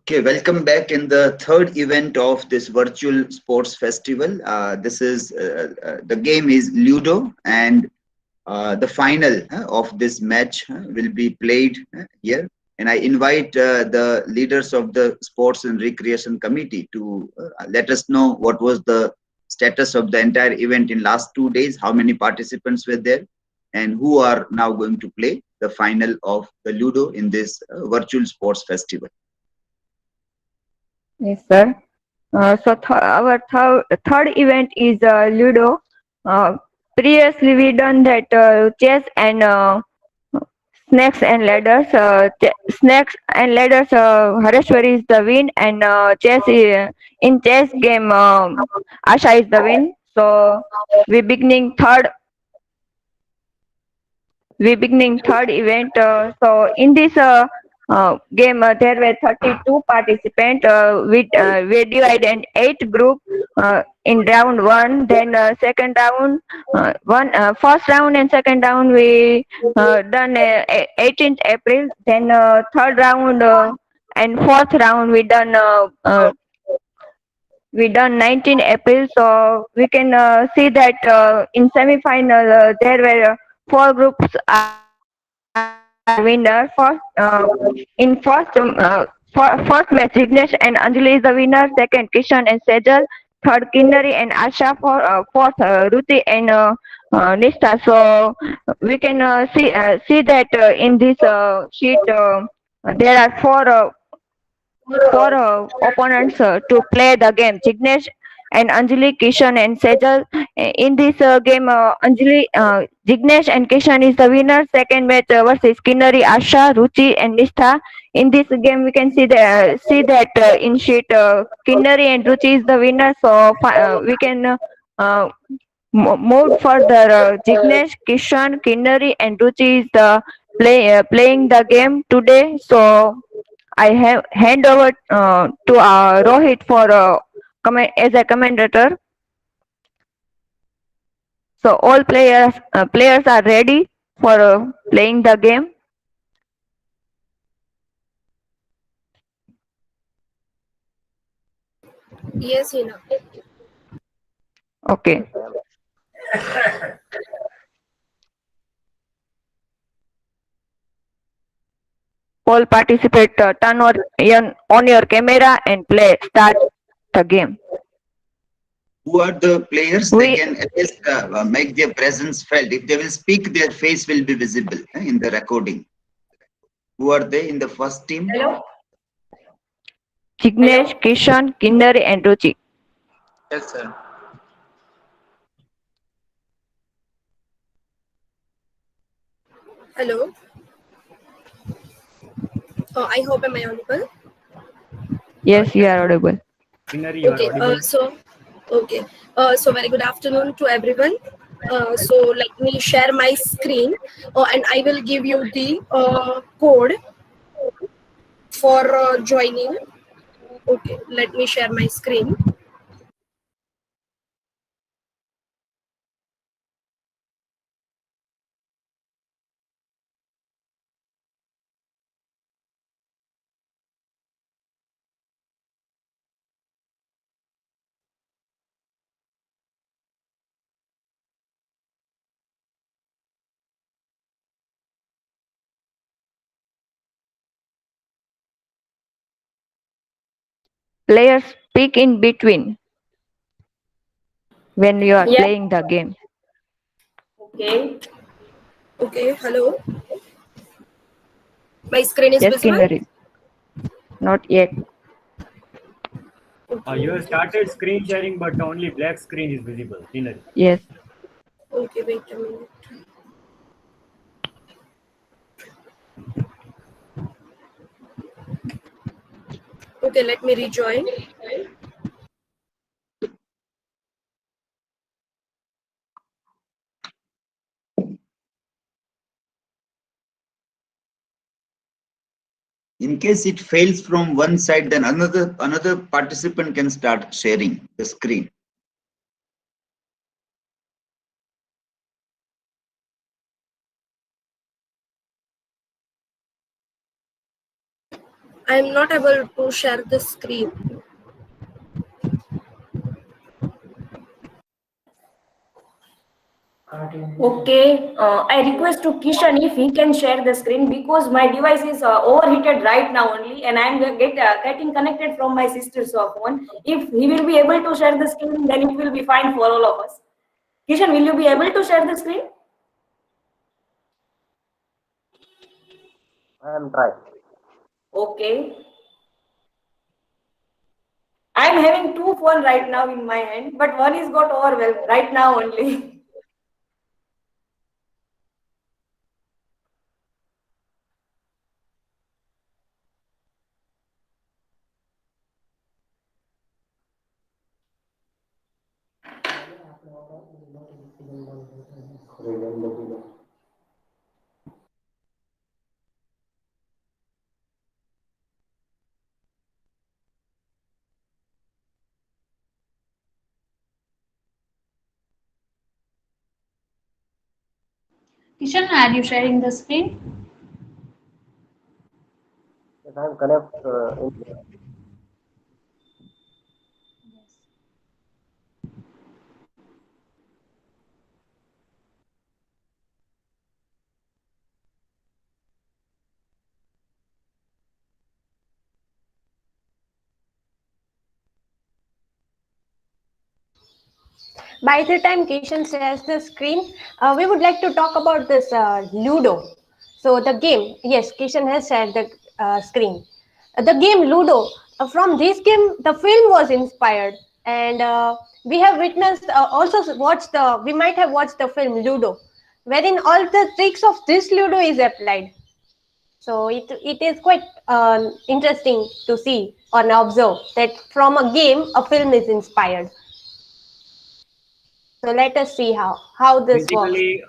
Okay, welcome back in the third event of this virtual sports festival. The game is Ludo, and the final of this match will be played here. And I invite the leaders of the Sports and Recreation Committee to let us know what was the status of the entire event in last 2 days, how many participants were there, and who are now going to play the final of the Ludo in this virtual sports festival. Yes, sir. Our third event is Ludo. Uh, Previously, we done that chess and snakes and ladders. Snakes and ladders. Hareshwari is the win, and in chess game, Asha is the win. So we beginning third third event. So in this game, there were 32 participants. We divide in 8 group in round one. Then second round, first round and second round we done 18th April. Then third round and fourth round we done 19 April. So we can see that in semi-final there were 4 groups are winner. First match, Jignesh and Anjali is the winner. Second, Kishan and Sejal. Third, Kinnari and Asha. Fourth, Ruti and Nishta. So we can see that in this sheet there are four opponents to play the game. Jignesh and Anjali, Kishan and Sejal. In this game, Jignesh and Kishan is the winner. Second match versus Kinnari, Asha, Ruchi and Nistha. In this game, we can see that in sheet Kinnari and Ruchi is the winner. So we can move further. Jignesh, Kishan, Kinnari and Ruchi is the playing the game today. So I have hand over to Rohit for as a commentator. So all players are ready for playing the game. Yes, Hina. Okay. All participate turn on your camera and play. Start the game. Who are the players? They We can at least make their presence felt. If they will speak, their face will be visible in the recording. Who are they in the first team? Hello. Jignesh, Kishan, Kinnari and Ruchi. Yes, sir. Hello. I hope am I audible? Yes, you are audible. Winner, you are Okay. audible. So very good afternoon to everyone. So let me share my screen, and I will give you the code for joining. Okay. Let me share my screen. Players speak in between when you are Yeah. playing the game. Okay. Okay. Hello. My screen is Yes, visible. Kinnari. Not yet. You Okay. have started screen sharing, but only black screen is visible. Winner. Yes. Okay. Wait a minute. Okay. Let me rejoin. In case it fails from one side, then another participant can start sharing the screen. I am not able to share the screen. Okay, I request to Kishan if he can share the screen because my device is overheated right now only, and I am getting connected from my sister's phone. If he will be able to share the screen, then it will be fine for all of us. Kishan, will you be able to share the screen? I am trying. Okay. I am having two phones right now in my hand, but one is got overwhelmed right now only. Kishan, are you sharing the screen? Yes, I am connect in. By the time Kishan shares the screen, we would like to talk about this Ludo. So the game, yes, Kishan has shared the screen. The game Ludo. From this game, the film was inspired, and we have witnessed also watched the. We might have watched the film Ludo, wherein all the tricks of this Ludo is applied. So it is quite interesting to see or observe that from a game, a film is inspired. So let us see how this works. Basically,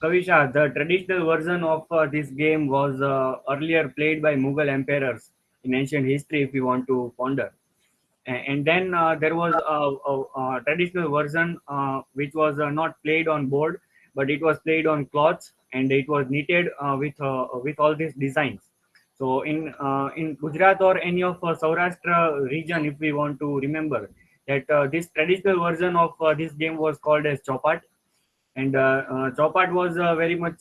Kavisha, the traditional version of this game was earlier played by Mughal emperors in ancient history, if you want to ponder. And then there was a traditional version which was not played on board, but it was played on cloths, and it was knitted with all these designs. So in Gujarat or any of Saurashtra region, if we want to remember that this traditional version of this game was called as Chopat, and Chopat was very much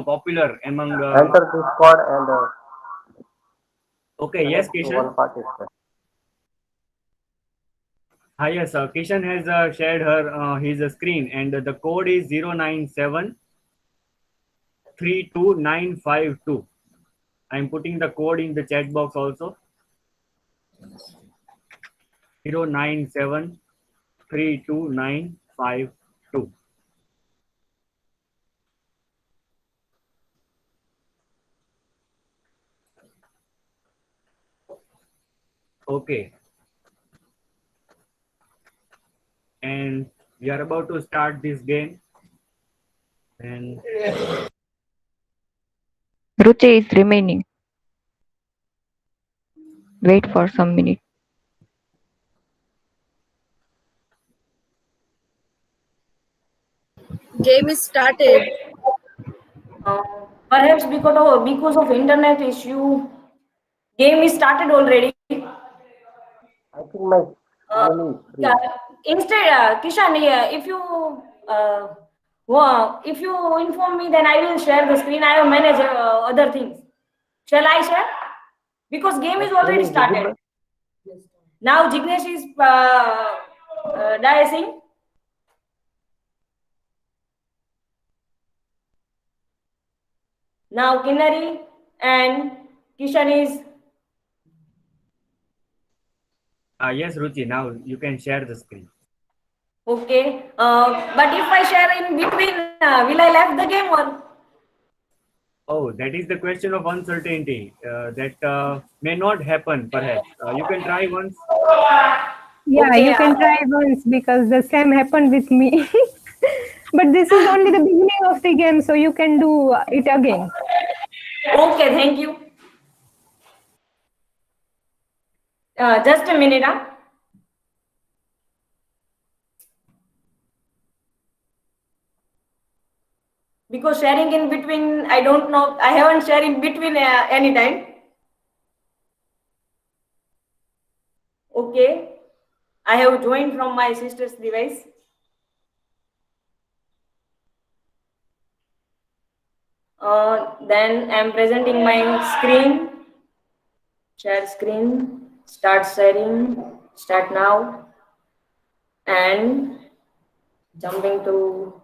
popular among. Enter Discord and Okay, yes, connect to Kishan. one participant. Hi, yes, Kishan has shared his screen, and the code is 097-32952. I'm putting the code in the chat box also. 097-32952. Okay, and we are about to start this game. And Ruchi is remaining. Wait for some minutes. Game is started. Perhaps because of internet issue, game is started already. I think my Uh, screen is free. yeah. Instead, Kishan, yeah, if you inform me, then I will share the screen. I will manage other things. Shall I share? Because game My is screen already is started. visible. Now Jignesh is dicing. Now Kinnari and Kishan is. yes, Ruchi, now you can share the screen. Okay. But if I share in between, will I left the game or? Oh, that is the question of uncertainty that may not happen, perhaps. You can try once. Yeah, Okay. you can try once because the same happened with me. But this is only the beginning of the game, so you can do it again. Okay, thank you. Just a minute. Huh? Because sharing in between, I don't know. I haven't shared in between any time. Okay, I have joined from my sister's device. Then I'm presenting my screen. Share screen. Start sharing. Start now. And jumping to.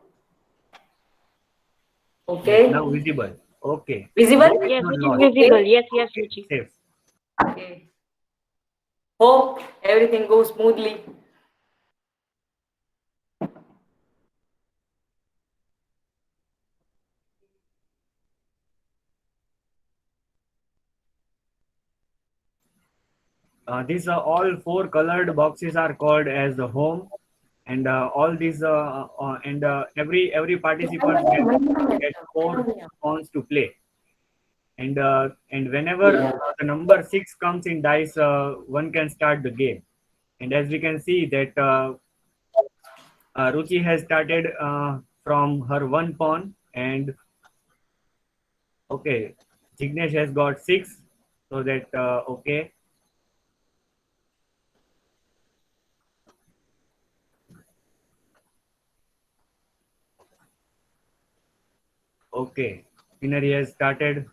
Okay. Yes, now visible. Okay. Visible? Yes, Not it is lost. visible. Yes, yes, Okay, Ruchi. safe. Okay. Hope everything goes smoothly. These are all 4 colored boxes are called as the home, and all these and every participant get 4 pawns to play, and whenever the number 6 comes in dice, one can start the game. And as we can see that Ruchi has started from her 1 pawn, and okay, Jignesh has got 6, so that okay. Okay, Pinari has started.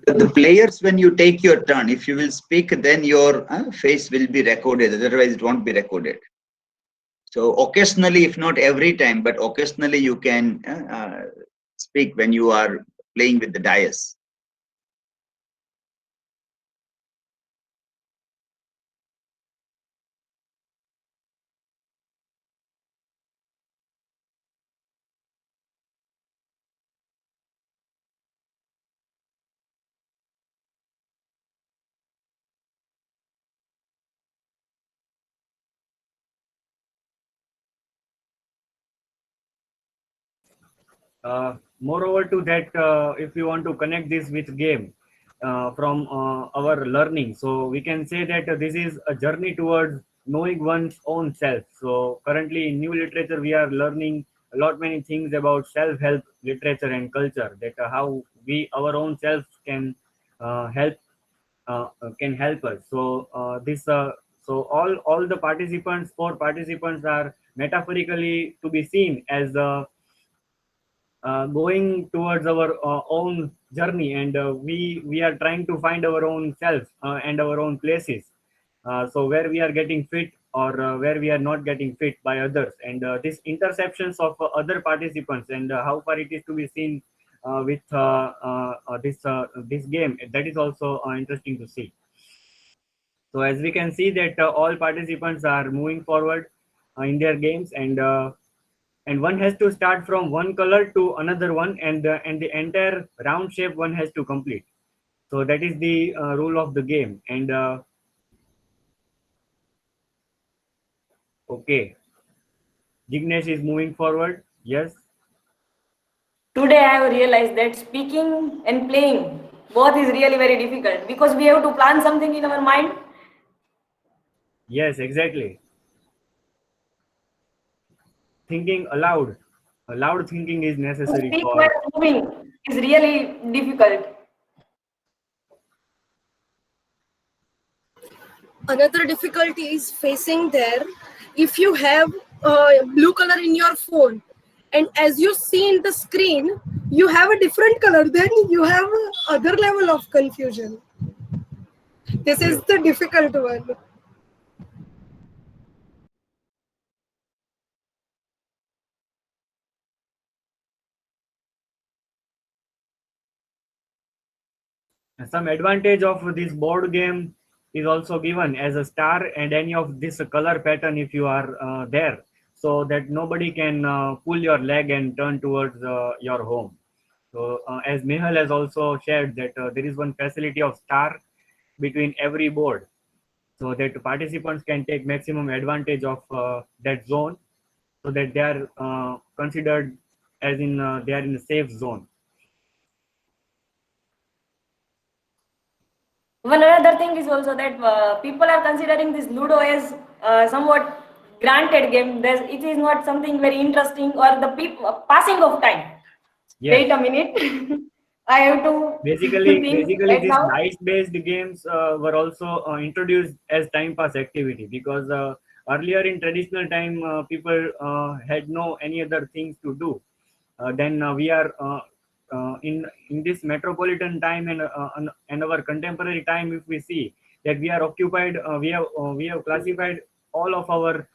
The players, when you take your turn, if you will speak, then your face will be recorded. Otherwise, it won't be recorded. So occasionally, if not every time, but occasionally you can speak when you are playing with the dice. Moreover to that, if we want to connect this with game from our learning, so we can say that this is a journey towards knowing one's own self. So currently in new literature, we are learning a lot many things about self-help literature and culture, that how we our own self help can help us. So this so all the participants, 4 participants, are metaphorically to be seen as going towards our own journey, and we are trying to find our own self and our own places, so where we are getting fit, or where we are not getting fit by others, and these interceptions of other participants, and how far it is to be seen with this game, that is also interesting to see. So as we can see that all participants are moving forward in their games, and one has to start from one color to another one, and the entire round shape one has to complete. So that is the rule of the game. And okay, Jignesh is moving forward. Yes. Today I have realized that speaking and playing both is really very difficult because we have to plan something in our mind. Yes, exactly. Thinking aloud. Loud thinking is To necessary speak for. while moving is really difficult. Another difficulty is facing there. If you have blue color in your phone, and as you see in the screen, you have a different color, then you have other level of confusion. This is the difficult one. Some advantage of this board game is also given as a star and any of this color pattern if you are there, so that nobody can pull your leg and turn towards your home. So as Mehal has also shared that there is one facility of star between every board, so that participants can take maximum advantage of that zone, so that they are considered as in they are in a safe zone. One another thing is also that people are considering this Ludo as somewhat granted game. It is not something very interesting or the passing of time. Yes. Wait a minute. I have to Basically, think right these now. dice-based games were also introduced as time pass activity, because earlier in traditional time, people had no any other things to do. Then we are in this metropolitan time and our contemporary time. If we see that we are occupied, we have classified all of our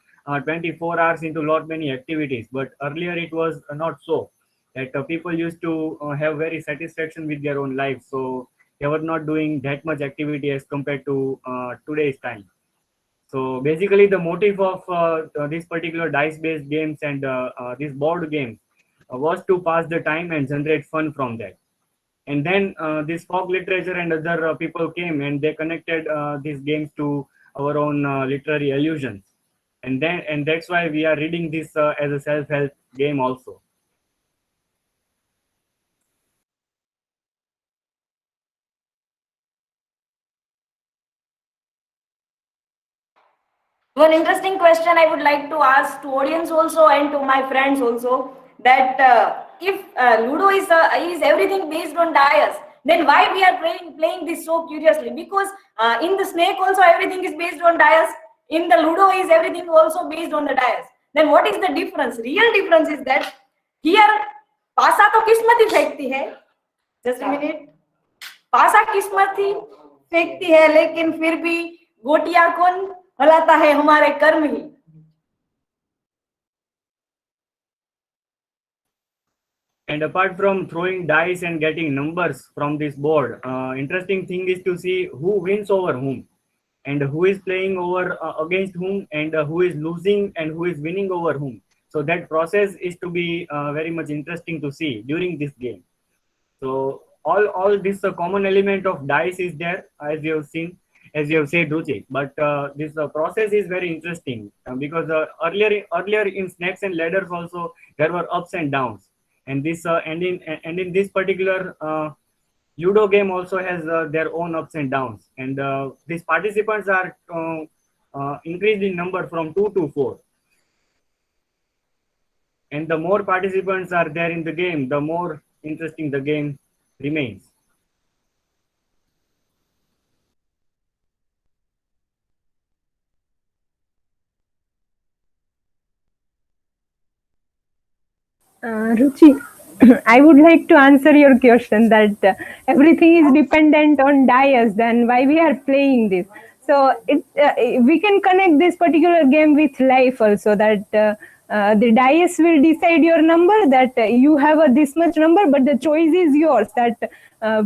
24 hours into lot many activities. But earlier it was not so, that people used to have very satisfaction with their own life, so they were not doing that much activity as compared to today's time. So basically the motive of this particular dice based games and these board games was to pass the time and generate fun from that. And then this folk literature and other people came, and they connected these games to our own literary allusions. And that's why we are reading this as a self-help game also. One interesting question I would like to ask to audience also and to my friends also, that if Ludo is everything based on dice, then why we are playing this so curiously? Because in the snake also everything is based on dice. In the Ludo is everything also based on the dice. Then what is the difference? Real difference is that here पासा तो किस्मत ही फेंकती है. Just a minute. पासा किस्मत ही फेंकती है, लेकिन फिर भी गोटियां कौन हलाता है? हमारे कर्म ही. And apart from throwing dice and getting numbers from this board, interesting thing is to see who wins over whom, and who is playing over against whom, and who is losing and who is winning over whom. So that process is to be very much interesting to see during this game. So all this common element of dice is there, as you have seen, as you have said, Ruchi. But this process is very interesting because earlier in snakes and ladders also there were ups and downs, and this and in this particular Ludo game also has their own ups and downs, and these participants are increased in number from 2 to 4. And the more participants are there in the game, the more interesting the game remains. Ruchi, I would like to answer your question that everything is dependent on dice, then why we are playing this. So we can connect this particular game with life also, that the dice will decide your number, that you have this much number, but the choice is yours, that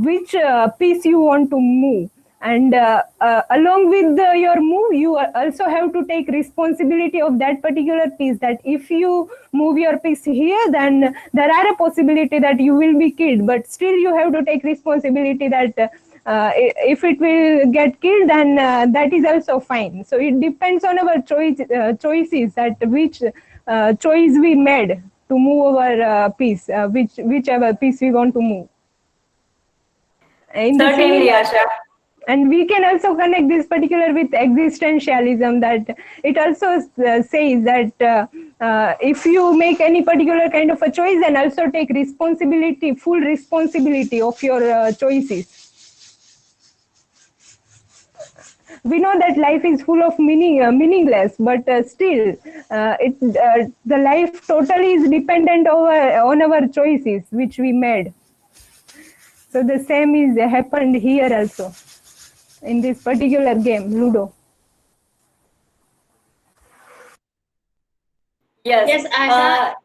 which piece you want to move. And along with your move, you also have to take responsibility of that particular piece, that if you move your piece here, then there are a possibility that you will be killed, but still you have to take responsibility that if it will get killed, then that is also fine. So it depends on our choices, that which choice we made to move our piece, whichever piece we want to move. Certainly, Asha. And we can also connect this particular with existentialism, that it also says that if you make any particular kind of a choice, then also take responsibility, full responsibility of your choices. We know that life is full of meaningless, but still the life totally is dependent on our choices which we made. So the same is happened here also in this particular game, Ludo. Yes. Asha,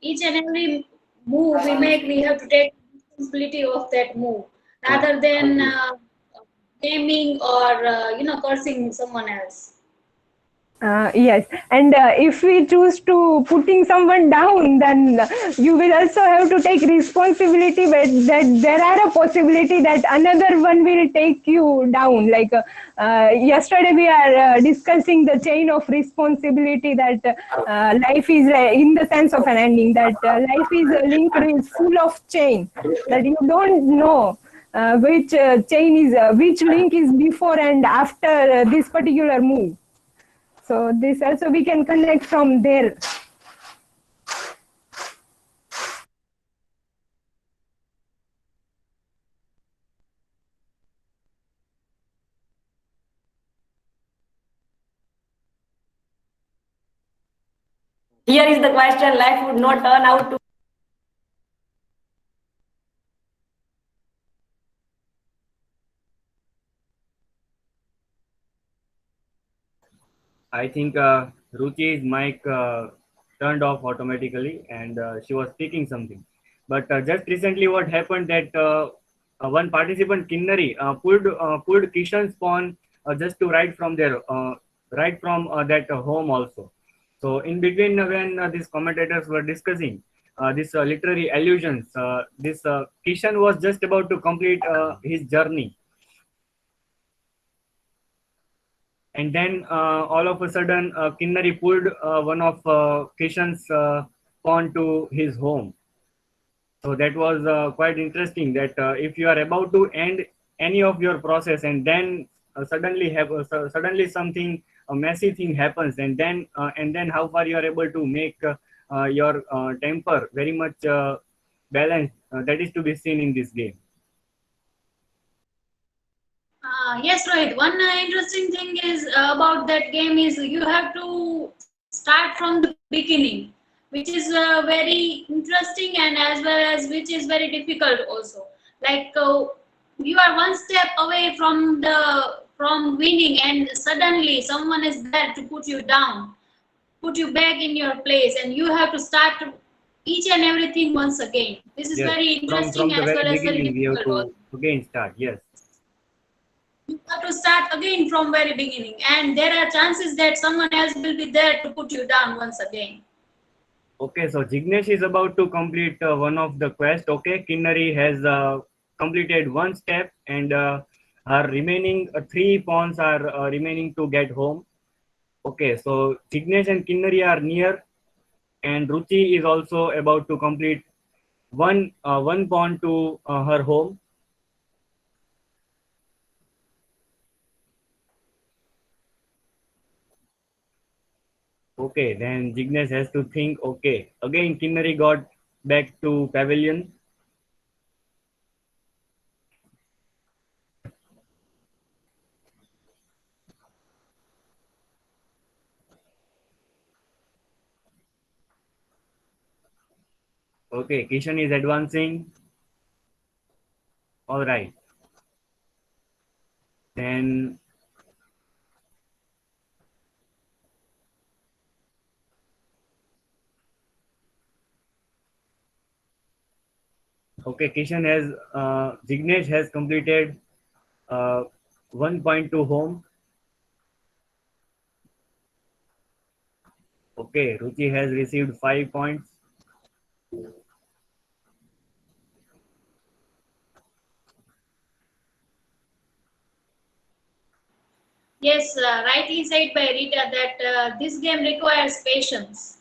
each and every move we make, we have to take responsibility of that move, rather than blaming or cursing someone else. Yes, and if we choose to putting someone down, then you will also have to take responsibility, but that there are a possibility that another one will take you down. Like yesterday we are discussing the chain of responsibility, that life is in the sense of an ending, that life is linked with full of chain, that you don't know which chain is, which link is before and after this particular move. So this also we can connect from there. Here is the question: life would not turn out to. I think Ruchi's mic turned off automatically, and she was speaking something. But just recently, what happened that one participant, Kinnari, pulled Kishan's pawn just to write from that home also. So in between, when these commentators were discussing these literary allusions, this Kishan was just about to complete his journey. And then all of a sudden, Kinnari pulled one of Kishan's pawn to his home. So that was quite interesting that if you are about to end any of your process and then suddenly something, a messy thing happens, and then how far you are able to make your temper very much balanced, that is to be seen in this game. Yes, Rohit. One interesting thing is about that game is you have to start from the beginning, which is very interesting and as well as which is very difficult also. Like you are one step away from winning, and suddenly someone is there to put you down, put you back in your place, and you have to start each and everything once again. This is Yes, very interesting from the as well very as very beginning, we have difficult. to again start. Yes. You have to start again from very beginning, and there are chances that someone else will be there to put you down once again. Okay, so Jignesh is about to complete one of the quest. Okay, Kinnari has completed one step, and her remaining 3 pawns are remaining to get home. Okay, so Jignesh and Kinnari are near, and Ruchi is also about to complete one pawn to her home. Okay, then Jignesh has to think. Okay, again Kinnari got back to pavilion. Okay, Kishan is advancing. All right. Then okay, Jignesh has completed 1 point to home. Okay, Ruchi has received 5 points. Yes, rightly said by Rita that this game requires patience.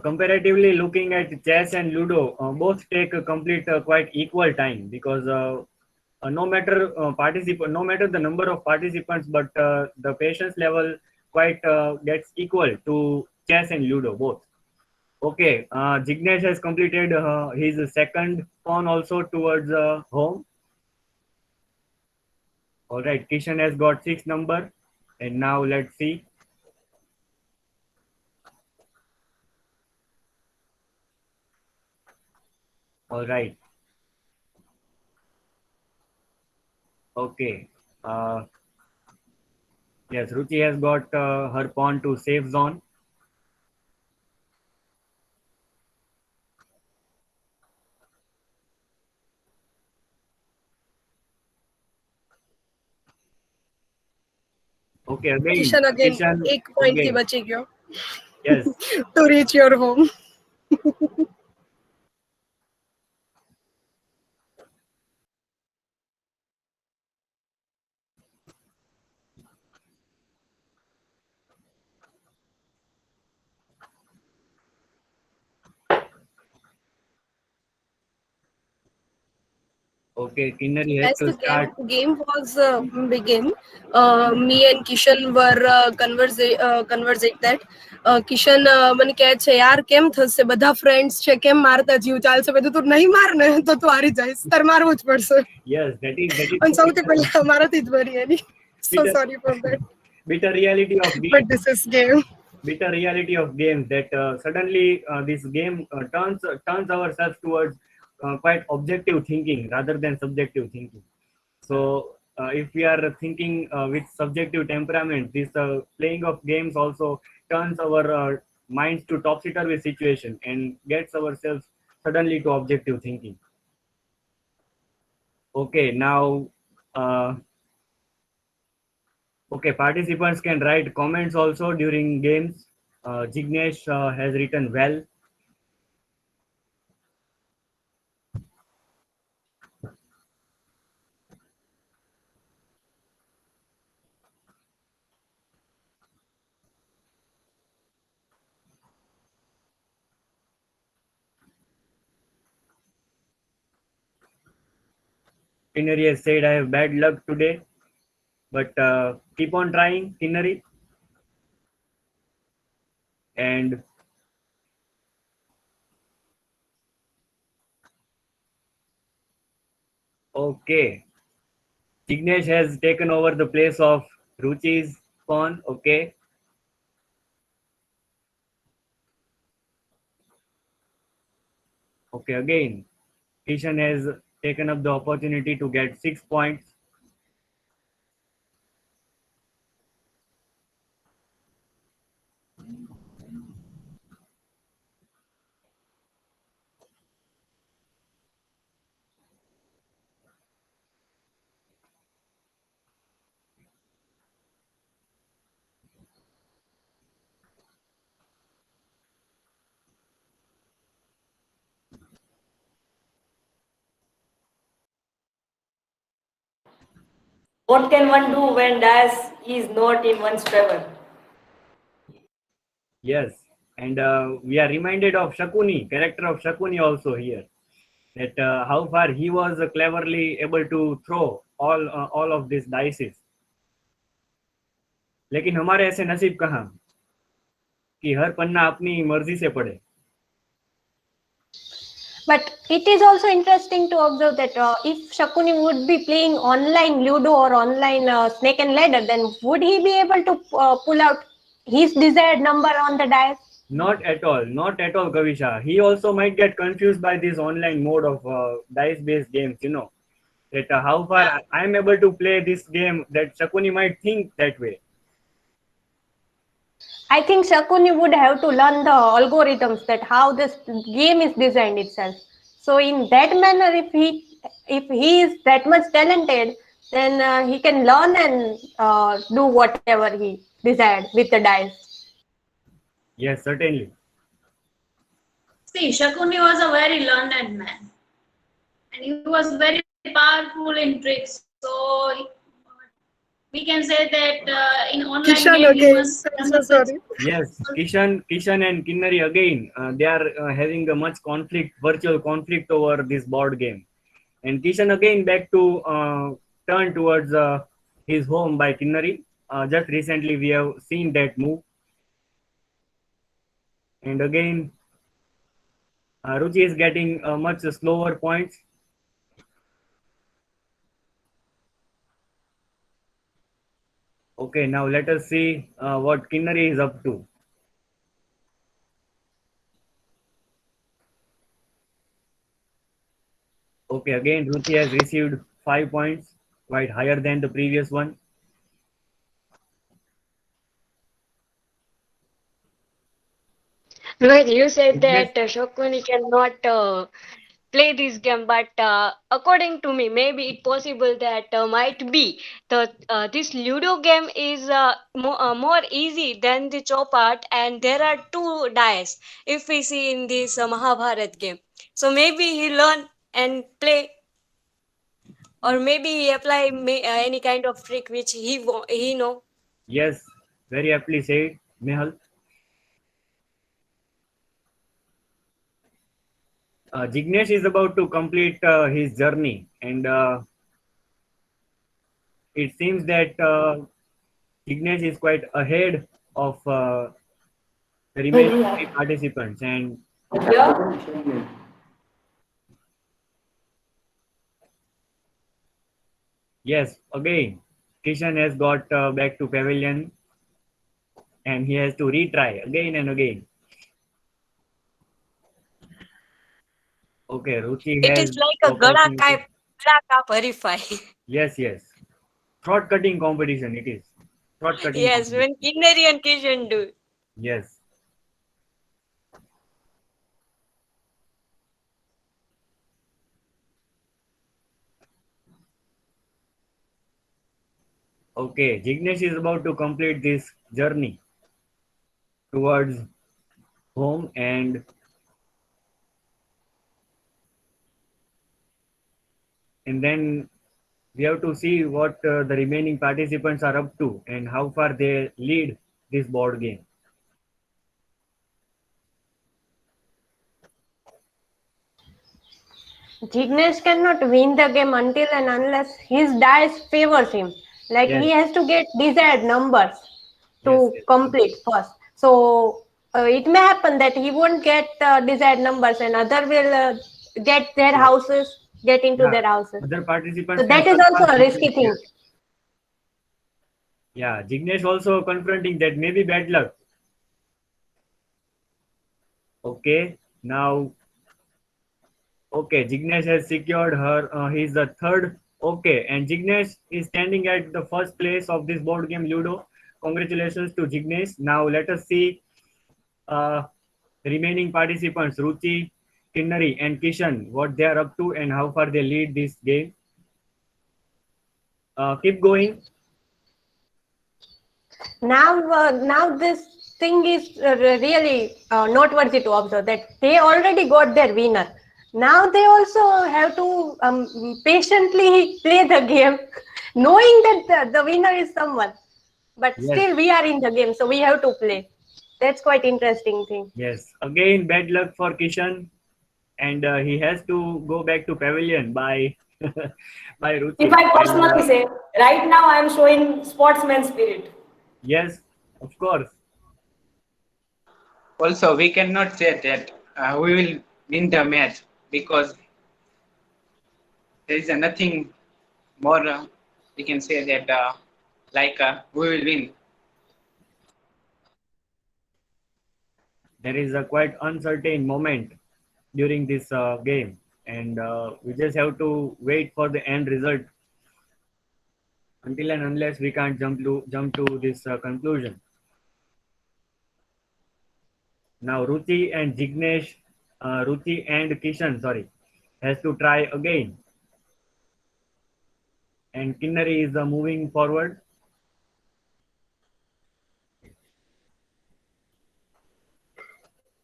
Comparatively, looking at chess and Ludo, both take a complete quite equal time because no matter the number of participants, but the patience level quite gets equal to chess and Ludo both. Okay, Jignesh has completed his second pawn also towards home. All right, Kishan has got 6 number, and now let's see. All right. Okay. Yes, Ruchi has got her pawn to safe zone. Okay, again. Kishan एक point ही बची गयो. Yes. To reach your home. Okay, Kinnari has As to the start. game was begin, me and Kishan were conversing that Kishan મને કહે છે યાર કેમ થશે બધા ફ્રેન્ડ્સ છે કેમ મારતા જીવ ચાલશે બધું તું નહીં માર ને તો તું હારી જઈશ તાર મારવું જ પડશે Yes, that is અને સૌથી પહેલા મારાથી જ ભરી એની so sorry for that. bitter reality of But this is game. bitter reality of games that suddenly this game turns ourselves towards quite objective thinking rather than subjective thinking. So if we are thinking with subjective temperament, this playing of games also turns our minds to topsy-turvy situation and gets ourselves suddenly to objective thinking. Okay, now okay, participants can write comments also during games. Jignesh has written well. Kinnari has said, I have bad luck today, but keep on trying, Kinnari. And okay, Jignesh has taken over the place of Ruchi's pawn. Okay. Okay, again, Kishan has taken up the opportunity to get 6 points. What can one do when dice is not in one's favor? Yes, and we are reminded of Shakuni, character of Shakuni also here. That how far he was cleverly able to throw all of these dices. लेकिन हमारे ऐसे नसीब कहाँ कि हर पन्ना अपनी मर्जी से पड़े. But it is also interesting to observe that if Shakuni would be playing online Ludo or online Snake and Ladder, then would he be able to pull out his desired number on the dice? Not at all, Kavisha. He also might get confused by this online mode of dice-based games. You know that how far I am able to play this game. That Shakuni might think that way. I think Shakuni would have to learn the algorithms that how this game is designed itself. So in that manner, if he is that much talented, then he can learn and do whatever he desired with the dice. Yes, certainly. See, Shakuni was a very learned man, and he was very powerful in tricks. So we can say that in online Kishan game he again. must. I'm so sorry. Yes, Kishan and Kinnari again. They are having a much virtual conflict over this board game. And Kishan again back to turn towards his home by Kinnari. Just recently we have seen that move. And again, Ruchi is getting much slower points. Okay, now let us see what Kinnari is up to. Okay, again, Ruchi has received 5 points, quite higher than the previous one. Rohit, you said that Shokuni cannot play this game, but according to me, maybe it's possible that might be this Ludo game is more easy than the Chopat, and there are two dice if we see in this Mahabharat game. So maybe he learn and play, or maybe he apply any kind of trick which he know. Yes, very aptly said, Nehal. Jignesh is about to complete his journey, and it seems that Jignesh is quite ahead of the remaining three participants. And yes, again, Kishan has got back to pavilion and he has to retry again and again. Okay, Ruchi It has is like a opportunity. gada ka parify. Yes, yes. Throat cutting competition it is. Throat cutting Yes, competition. when Kinnari and Kishan do. Yes. Okay, Jignesh is about to complete this journey towards home and then we have to see what the remaining participants are up to and how far they lead this board game. Jignesh cannot win the game until and unless his dice favors him. Like Yes, he has to get desired numbers yes, to yes. complete first. So it may happen that he won't get desired numbers and other will get their Yes. houses, get into Yeah, their houses. other participants So can that is surpass also a risky Jignesh thing. here. Yeah, Jignesh also confronting that maybe bad luck. Okay, now okay, Jignesh has secured her. He's the third. Okay, and Jignesh is standing at the first place of this board game Ludo. Congratulations to Jignesh. Now let us see uh, remaining participants Ruchi, Kinnari, and Kishan what they are up to and how far they lead this game. Keep going. Now this thing is really noteworthy to observe that they already got their winner. Now they also have to patiently play the game, knowing that the winner is someone. But Yes, still, we are in the game, so we have to play. That's quite interesting thing. yes. Again, bad luck for Kishan, and he has to go back to pavilion by by If Ruchi. I And personally say, right now I am showing sportsman spirit. yes, of course. Also, we cannot say that we will win the match because there is nothing more we can say that we will win. There is a quite uncertain moment during this game, and we just have to wait for the end result until and unless we can't jump to this conclusion. Now Ruchi and Kishan, sorry, has to try again, and Kinnari is moving forward.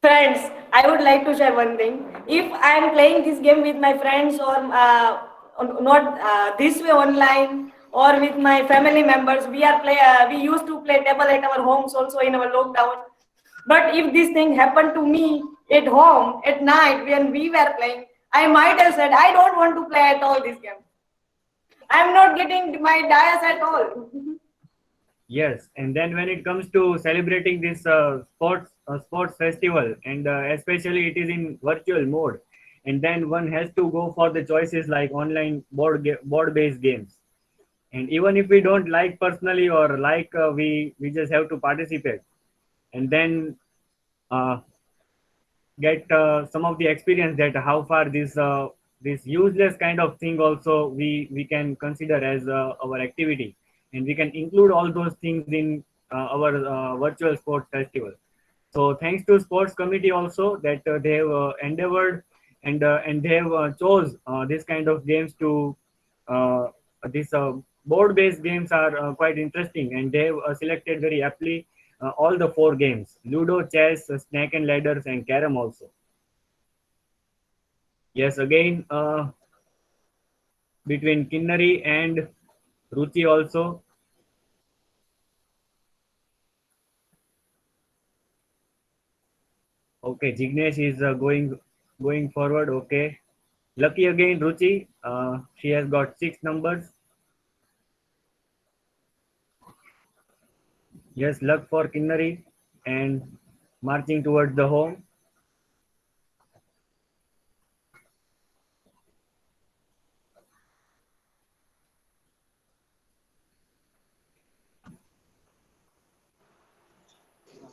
Friends, I would like to share one thing. If I am playing this game with my friends or not this way online or with my family members, we used to play table at our homes also in our lockdown. But if this thing happened to me at home at night when we were playing, I might have said I don't want to play at all this game. I'm not getting my dice at all. Yes, and then when it comes to celebrating this sports festival, and especially it is in virtual mode, and then one has to go for the choices like online board based games. And even if we don't like personally or like we just have to participate, and then uh, get some of the experience that how far this useless kind of thing also we can consider as our activity, and we can include all those things in our virtual sports festival. So thanks to sports committee also that they have endeavored and they have chose this kind of games to this board based games are quite interesting, and they have selected very aptly all the four games: Ludo, chess, snake and ladders, and carom also. Yes, again between Kinnari and Ruchi also. Okay, Jignesh is going forward. Okay, lucky again Ruchi. She has got 6 numbers. Yes, luck for Kinnari and marching towards the home.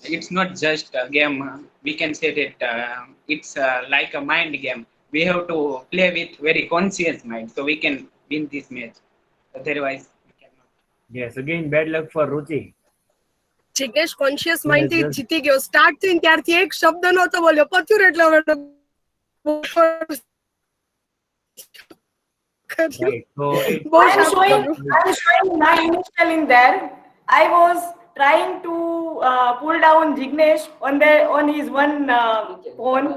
it's not just a game. We can say that it's like a mind game. We have to play with very conscious mind so we can win this match. Otherwise, we cannot. Yes, again, bad luck for Ruchi. Jignesh conscious Yes, mind થી yes. જીતી ગયો. Start થઈને ત્યારથી એક શબ્દ નહોતો બોલ્યો, પત્યું એટલે હવે Right. So it, બહુ I'm સારું showing, કર્યું. I'm showing my initial in there. I was trying to pull down Jignesh on his one phone,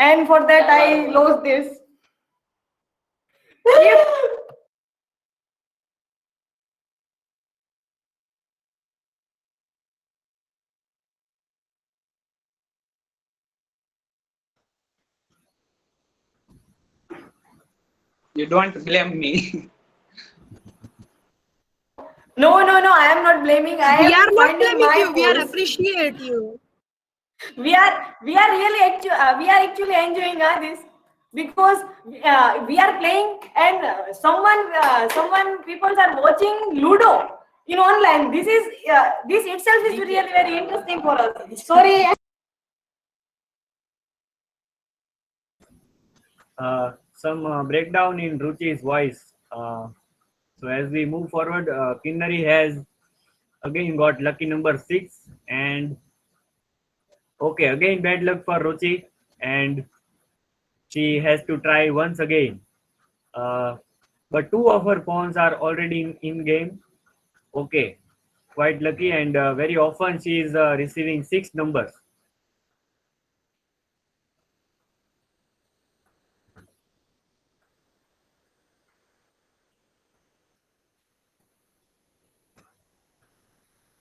and for that I lost this. If- You don't blame me. No, I am not blaming. I We am are not finding blaming my you. We are faults. appreciate you. We are really we are actually enjoying this because we are playing and someone people are watching Ludo in online. This itself is really very interesting for us. Sorry. some breakdown in Ruchi's voice. So as we move forward, Kinnari has again got lucky number 6, and okay, again bad luck for Ruchi, and she has to try once again. But 2 of her pawns are already in game. Okay, quite lucky, and very often she is receiving 6 numbers.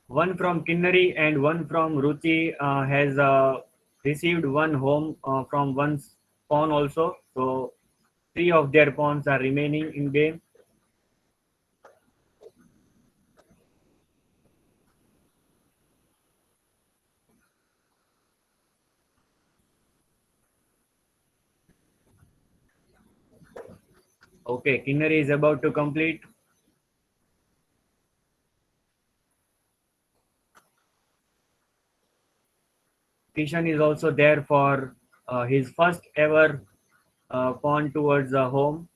One from Kinnari and one from Ruchi has received one home from one's pawn also. So 3 of their pawns are remaining in game. Okay, Kinnari is about to complete. Kishan is also there for his first ever pawn towards home.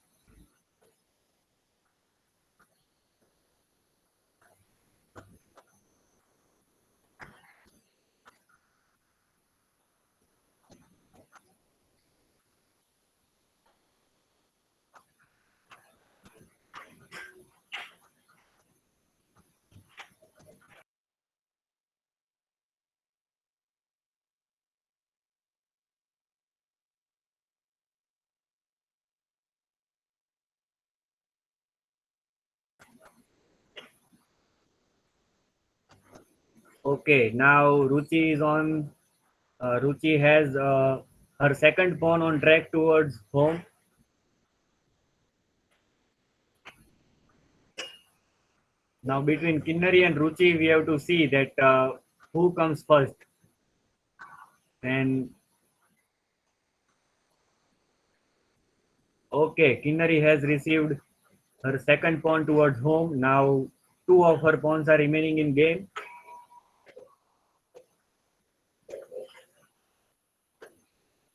Okay, now Ruchi is on. Ruchi has her second pawn on track towards home. Now between Kinnari and Ruchi, we have to see that who comes first. And okay, Kinnari has received her second pawn towards home. Now 2 of her pawns are remaining in game.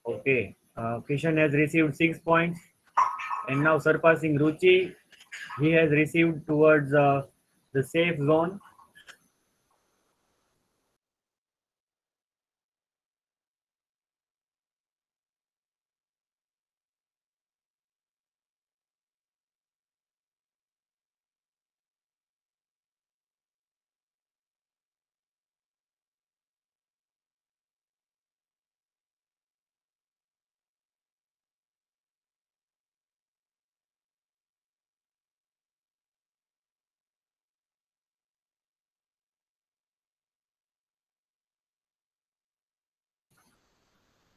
Okay, Kishan has received 6 points, and now surpassing Ruchi, he has received towards the safe zone.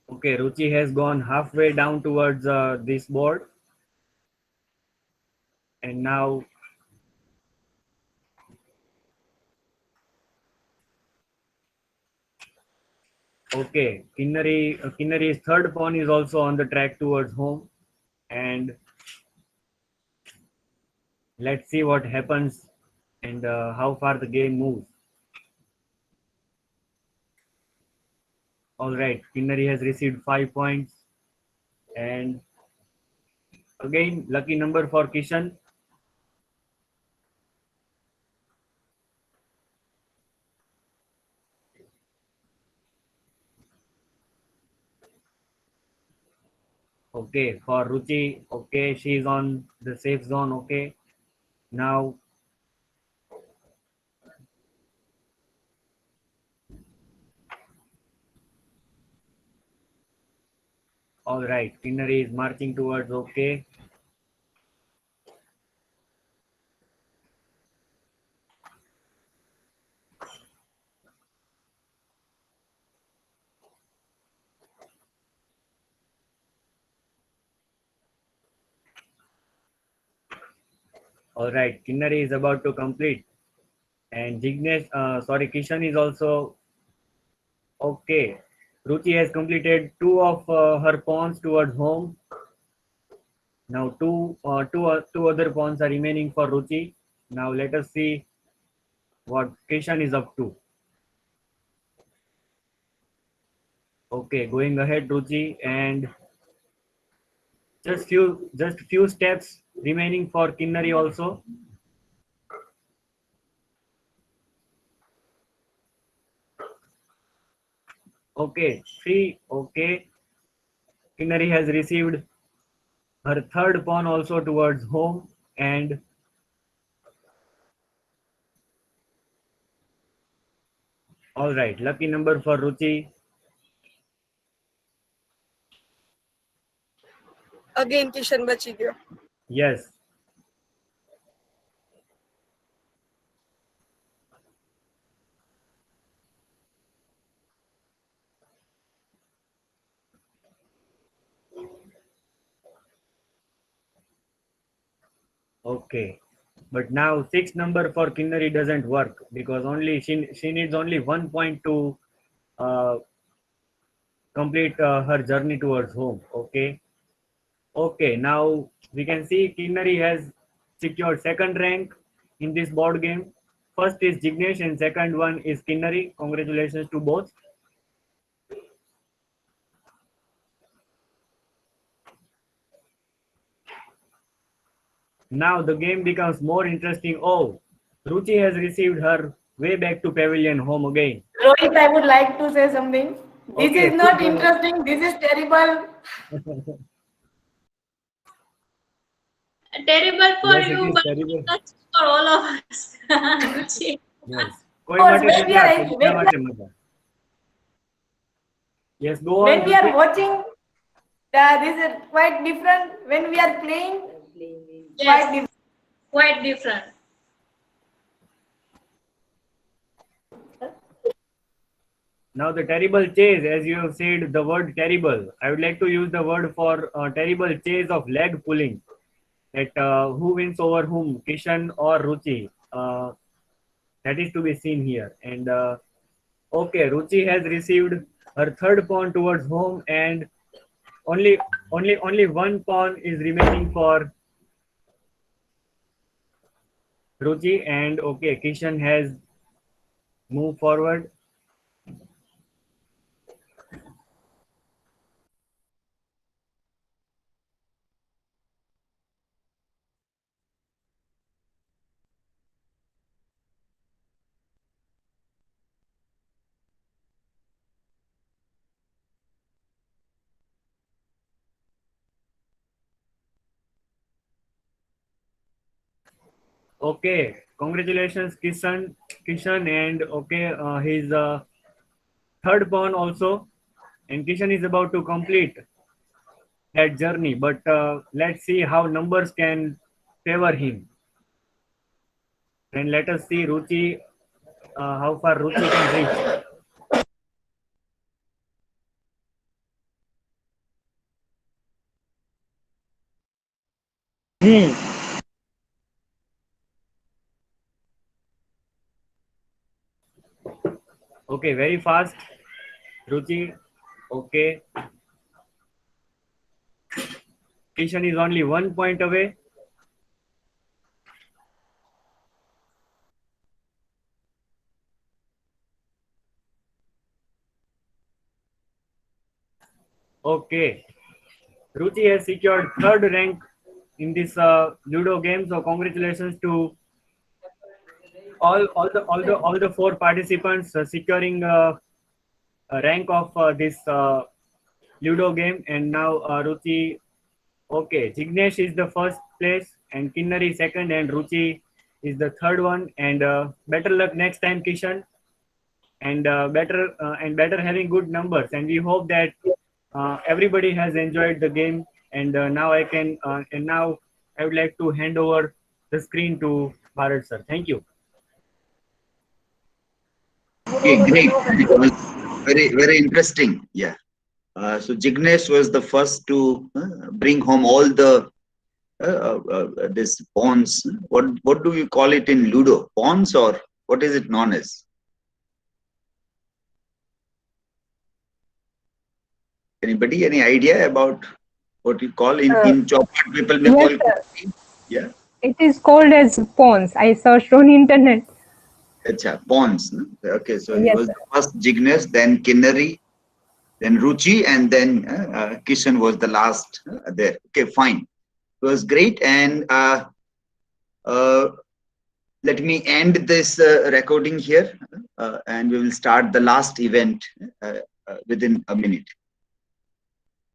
Okay, Ruchi has gone halfway down towards this board, and now okay, Kinnari's third pawn is also on the track towards home, and let's see what happens and how far the game moves. All right, Kinnari has received 5 points. And again, lucky number for Kishan. Okay, for Ruchi, okay, she is on the safe zone. Okay, now all right, Kinnari is marching towards okay. All right, Kinnari is about to complete, and Kishan is also okay. Ruchi has completed two of her pawns towards home. Now two other pawns are remaining for Ruchi. Now let us see what Kishan is up to. Okay, going ahead, Ruchi, and just few steps remaining for Kinnari also. Okay, three. Okay, Kinnari has received her third pawn also towards home, and all right, lucky number for Ruchi. Again, Kishan बची गयो. Yes. Okay, but now sixth number for Kinnari doesn't work because only she needs only 1 point to uh, complete her journey towards home. Okay. Okay, now we can see Kinnari has secured second rank in this board game. First is Jignesh and second one is Kinnari. Congratulations to both. Now the game becomes more interesting. Oh, Ruchi has received her way back to pavilion home again. Rohit, I would like to say something. This Okay, is not please go ahead. interesting. This is terrible. Terrible for Yes, it you, is but terrible. that's for all of us. Ruchi. Yes. કોઈ Because માટે when we મજા are છે, બધા માટે મજા. Yes, go on, when we are Ruchi. watching, this is quite different. When we are playing, quite Yes, different. quite different. Now the terrible chase, as you have said the word terrible, I would like to use the word for terrible chase of leg pulling. That who wins over whom, Kishan or Ruchi? That is to be seen here. And okay, Ruchi has received her third pawn towards home, and only one pawn is remaining for Ruchi. And okay, Kishan has moved forward. Okay, congratulations, Kishan, and okay, his third pawn also, and Kishan is about to complete that journey. But let's see how numbers can favor him. And let us see Ruchi, how far Ruchi can reach. Okay, very fast, Ruchi. Okay, Kishan is only 1 point away. Okay. Ruchi has secured third rank in this Ludo game. So congratulations to all the four participants securing a rank of this Ludo game. And now Ruchi, okay, Jignesh is the first place and Kinnari second and Ruchi is the third one. And better luck next time, Kishan. And better having good numbers. And we hope that everybody has enjoyed the game. And now I would like to hand over the screen to Bharat sir. Thank you. Okay, great. It was very interesting. Yeah. So Jignesh was the first to bring home all the this pawns. What do you call it in Ludo? Pawns, or what is it known as? Anybody, any idea about what you call in Chopper? People may Yes, call. sir. Yeah. It is called as pawns. I searched on internet. Acha, pawns. No? Okay, so he Yes, was sir. the first Jignesh, then Kinnari, then Ruchi, and then Kishan was the last there. Okay, fine. It was great, and let me end this recording here, and we will start the last event within a minute.